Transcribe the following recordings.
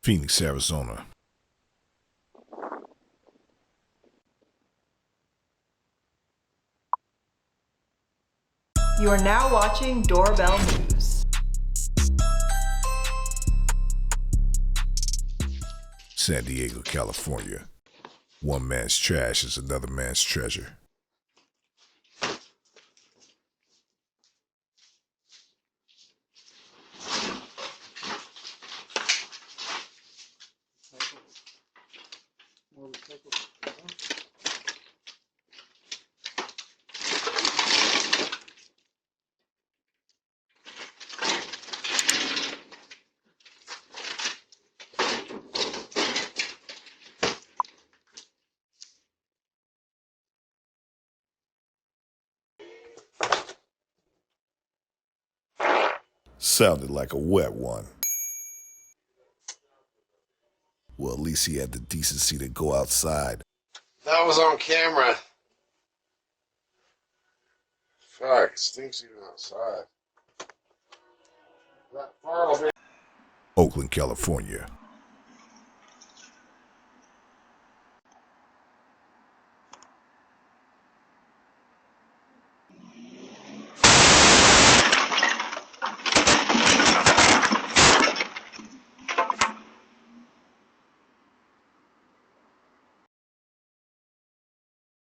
Phoenix, Arizona. You are now watching Doorbell News. San Diego, California. One man's trash is another man's treasure. Sounded like a wet one. Well, at least he had the decency to go outside. That was on camera. Fuck, it stinks even outside. That far will be. Oakland, California.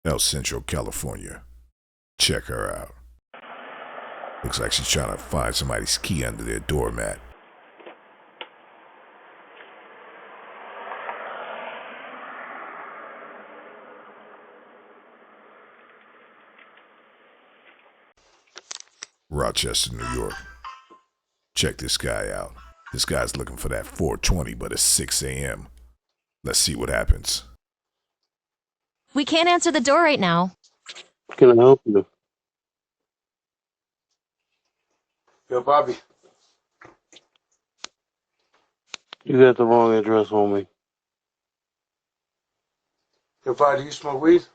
El Centro, California. Check her out. Looks like she's trying to find somebody's key under their doormat. Rochester, New York. Check this guy out. This guy's looking for that 420, but it's 6 a.m. Let's see what happens. We can't answer the door right now. Can I help you? Yo, Bobby. You got the wrong address, homie. Yo, Bobby, do you smoke weed?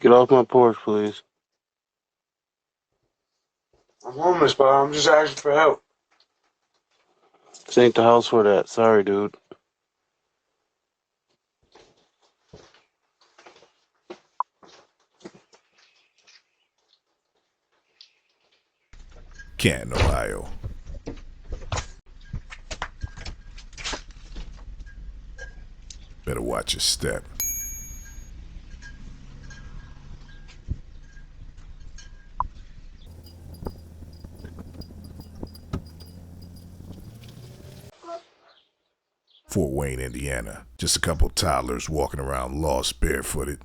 Get off my porch, please. I'm homeless, but I'm just asking for help. This ain't the house for that. Sorry, dude. Canton, Ohio. Better watch your step. Fort Wayne, Indiana. Just a couple toddlers walking around lost barefooted.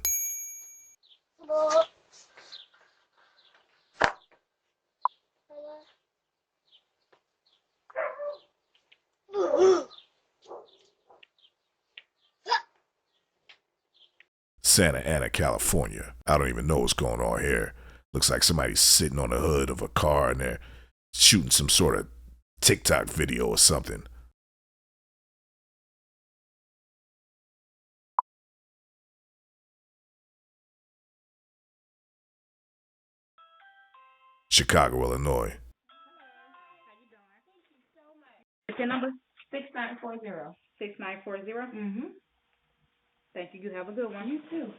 Santa Ana, California. I don't even know what's going on here. Looks like somebody's sitting on the hood of a car and they're shooting some sort of TikTok video or something. Chicago, Illinois. What's your number? 6940. 6940? Mm-hmm. Thank you. You have a good one. You too.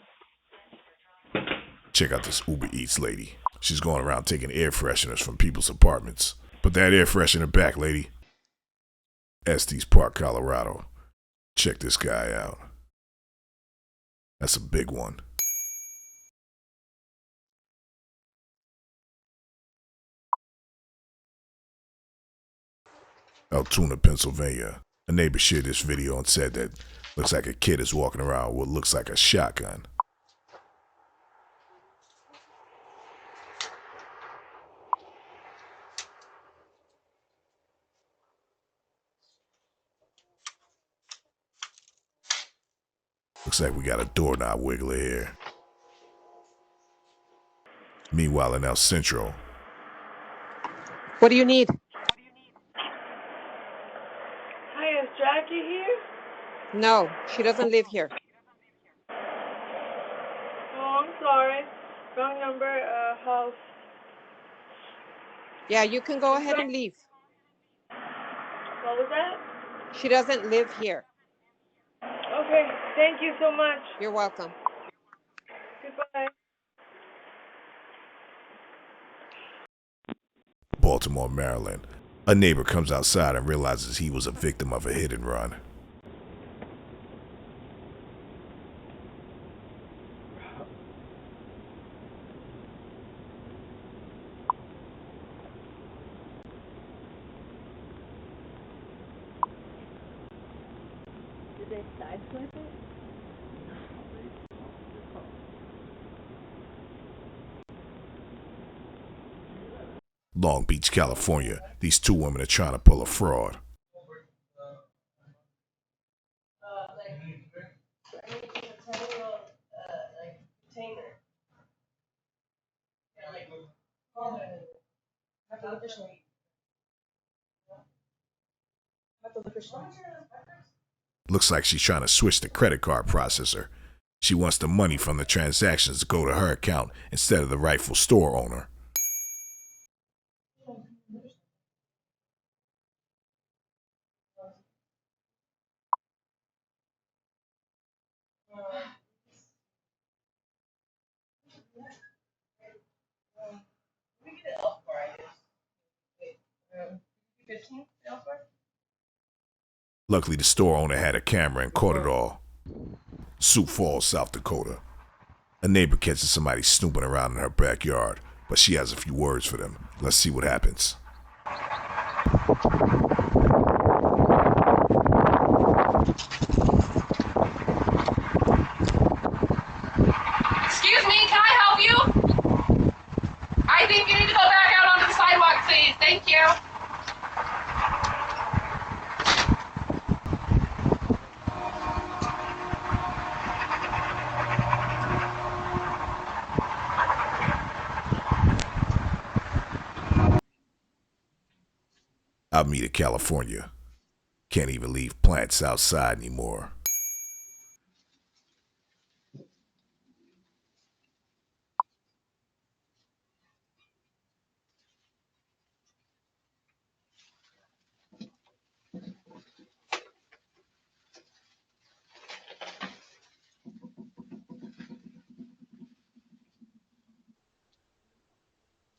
Check out this Uber Eats lady. She's going around taking air fresheners from people's apartments. Put that air freshener back, lady. Estes Park, Colorado. Check this guy out. That's a big one. Altoona, Pennsylvania. A neighbor shared this video and said that looks like a kid is walking around with what looks like a shotgun. Looks like we got a doorknob wiggler here. Meanwhile, in El Centro. What do you need? Hi, is Jackie here? No, she doesn't live here. Oh, I'm sorry. Wrong number, house. Yeah, you can go ahead and leave. What was that? She doesn't live here. Okay, thank you so much. You're welcome. Goodbye. Baltimore, Maryland. A neighbor comes outside and realizes he was a victim of a hit and run. Did they sideswipe it? Long Beach, California. These two women are trying to pull a fraud. Looks like she's trying to switch the credit card processor. She wants the money from the transactions to go to her account instead of the rightful store owner. Luckily, the store owner had a camera and caught it all. Sioux Falls, South Dakota. A neighbor catches somebody snooping around in her backyard, but she has a few words for them. Let's see what happens. Excuse me, can I help you? I think you need to go back out onto the sidewalk, please. Thank you. Alameda, California. Can't even leave plants outside anymore.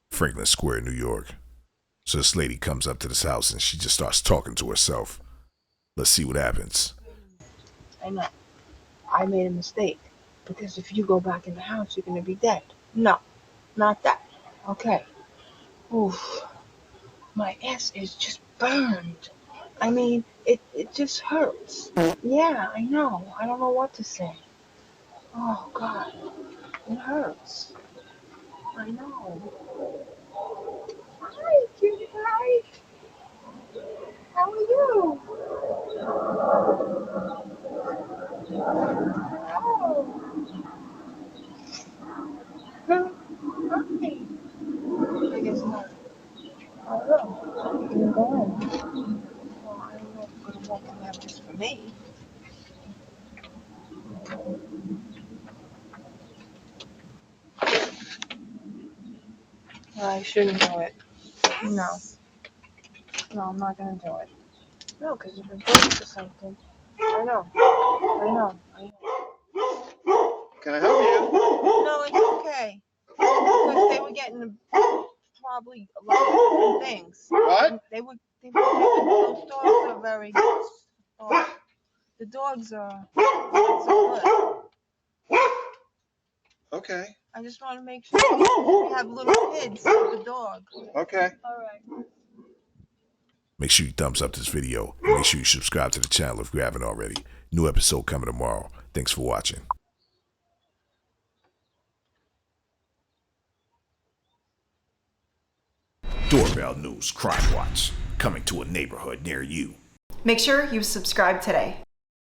Franklin Square, New York. So this lady comes up to this house and she just starts talking to herself. Let's see what happens. I know. I made a mistake. Because if you go back in the house, you're going to be dead. No, not that. Okay. Oof. My ass is just burned. I mean, it just hurts. Yeah, I know. I don't know what to say. Oh, God. It hurts. I know. Hi, cutie pie. How are you? Oh. Hi. I guess not. I don't know. You can go home. Well, I don't know if I'm going to walk in there just for me. I shouldn't do it. No. No, I'm not going to do it. No, because you've been bullied for something. I know. Can I help you? No, it's okay. Because they were getting probably a lot of different things. What? They were those dogs are very the dogs are so good. Okay. I just want to make sure we have little kids with the dog. Okay. All right. Make sure you thumbs up this video and make sure you subscribe to the channel if you haven't already. New episode coming tomorrow. Thanks for watching. Doorbell News Crime Watch, coming to a neighborhood near you. Make sure you subscribe today.